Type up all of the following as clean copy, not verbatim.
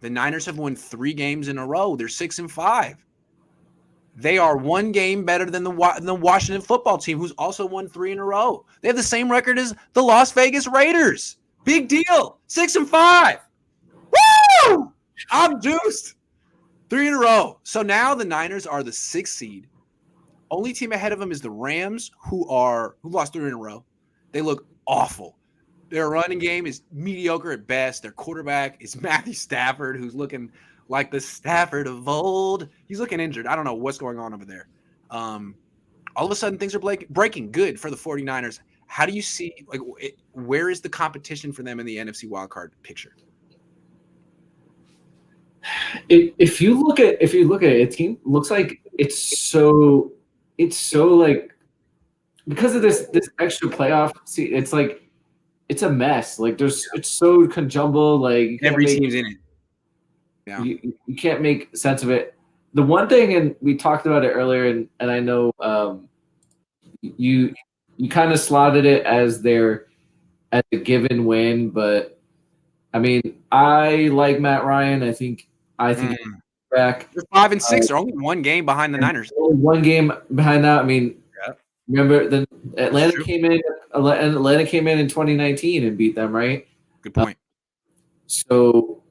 The Niners have won 3 games in a row. They're 6-5. They are 1 game better than the Washington football team, who's also won 3 in a row. They have the same record as the Las Vegas Raiders. Big deal. 6-5. Woo! I'm juiced. 3 in a row. So now the Niners are the 6th seed. Only team ahead of them is the Rams, who lost 3 in a row. They look awful. Their running game is mediocre at best. Their quarterback is Matthew Stafford, who's looking like the Stafford of old. He's looking injured. I don't know what's going on over there. All of a sudden, things are breaking good for the 49ers. How do you see, where is the competition for them in the NFC Wild Card picture? If you look at a team, looks like it's so like, because of this extra playoff. See, it's like it's a mess. Like it's so conjumbled. Like every team's in it. Yeah, you can't make sense of it. The one thing, and we talked about it earlier, and I know you kind of slotted it as a given win, but I mean, I like Matt Ryan. I think back. They're 5-6. They're only 1 game behind the Niners. Only 1 game behind that. I mean, remember the Atlanta came in in 2019 and beat them, right? Good point. So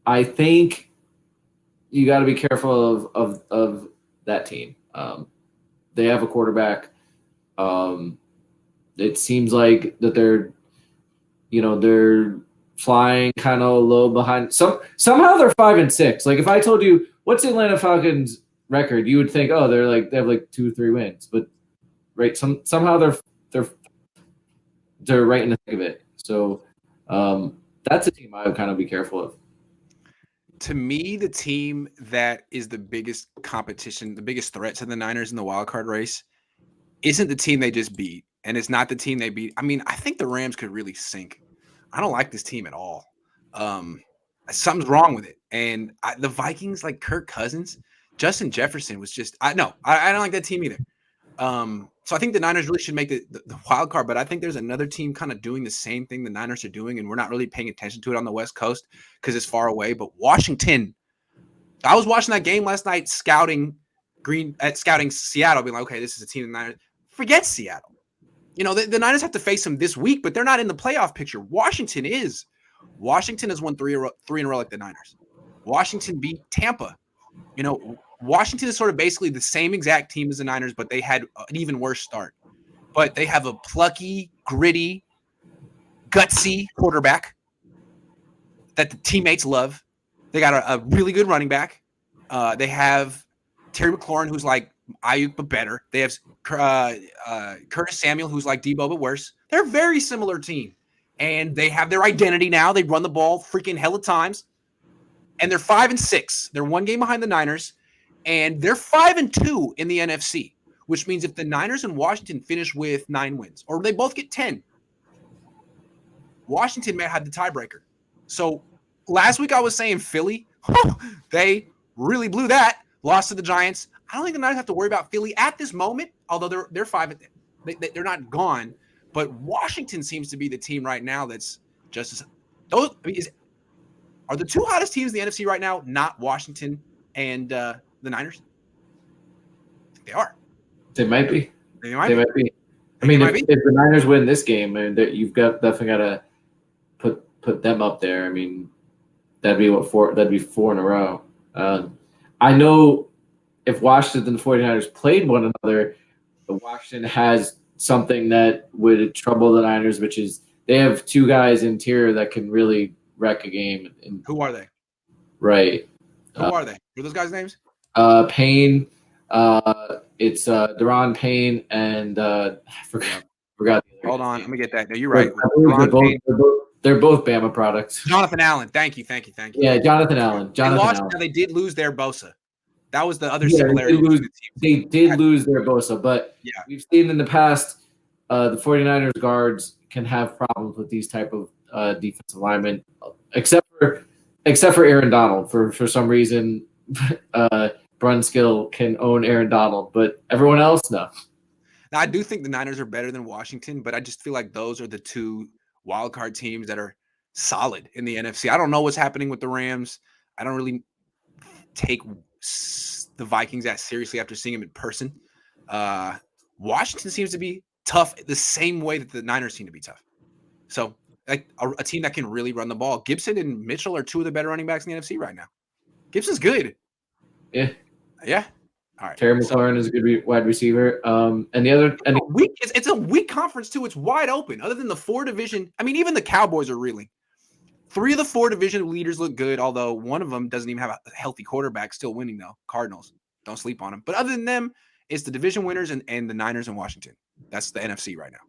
I think you got to be careful of that team. They have a quarterback. It seems like that they're flying kind of low behind. Somehow they're 5-6. Like if I told you what's the Atlanta Falcons record, you would think, oh, they have like 2 or 3 wins, but right, somehow they're right in the thick of it. So that's a team I would kind of be careful of. To me, the team that is the biggest competition, the biggest threat to the Niners in the wild card race, isn't the team they just beat, and it's not the team they beat. I mean, I think the Rams could really sink. I don't like this team at all. Something's wrong with it. And the Vikings, like Kirk Cousins, Justin Jefferson was just – I don't like that team either. So I think the Niners really should make the wild card, but I think there's another team kind of doing the same thing the Niners are doing, and we're not really paying attention to it on the West Coast because it's far away. But Washington, I was watching that game last night, scouting Seattle, being like, okay, this is a team the Niners. Forget Seattle. The Niners have to face them this week, but they're not in the playoff picture. Washington is. Washington has won 3 in a row like the Niners. Washington beat Tampa. Washington is sort of basically the same exact team as the Niners, but they had an even worse start. But they have a plucky, gritty, gutsy quarterback that the teammates love. They got a really good running back. They have Terry McLaurin, who's like Ayuk but better. They have Curtis Samuel, who's like Debo but worse. They're a very similar team. And they have their identity now. They run the ball freaking hella times. And they're 5-6. They're 1 game behind the Niners. And they're 5-2 in the NFC, which means if the Niners and Washington finish with 9 wins, or they both get 10, Washington may have the tiebreaker. So last week I was saying Philly, they really blew that, lost to the Giants. I don't think the Niners have to worry about Philly at this moment, although they're 5. They're not gone. But Washington seems to be the team right now that's just as those. Are the 2 hottest teams in the NFC right now not Washington and the Niners? I think they are. They might be. They might be. I mean, if the Niners win this game, you've definitely got to put them up there. I mean, that'd be 4 in a row. I know if Washington and the 49ers played one another, Washington has something that would trouble the Niners, which is they have 2 guys interior that can really wreck a game. And who are they? Right. Who are they? What are those guys' names? Payne. It's Daron Payne and I forgot. Hold on, let me get that. No, you're right. They're both Bama products. Jonathan Allen. Thank you. Yeah, Jonathan Allen. Allen. They did lose their Bosa. That was the other similarity. They did lose their Bosa, but we've seen in the past the 49ers guards can have problems with these type of defensive linemen, except for Aaron Donald. For some reason, Brunskill can own Aaron Donald, but everyone else, no. Now, I do think the Niners are better than Washington, but I just feel like those are the 2 wild card teams that are solid in the NFC. I don't know what's happening with the Rams. I don't really take the Vikings that seriously after seeing them in person. Washington seems to be tough the same way that the Niners seem to be tough. So, like a team that can really run the ball. Gibson and Mitchell are two of the better running backs in the NFC right now. Gibson's good. Yeah. Yeah. All right. Terry McLaurin is a good wide receiver. And the other and it's a weak conference too. It's wide open. Other than the 4 division, I mean, even the Cowboys are reeling. 3 of the 4 division leaders look good, although one of them doesn't even have a healthy quarterback. Still winning though. Cardinals. Don't sleep on them. But other than them, it's the division winners and the Niners and Washington. That's the NFC right now.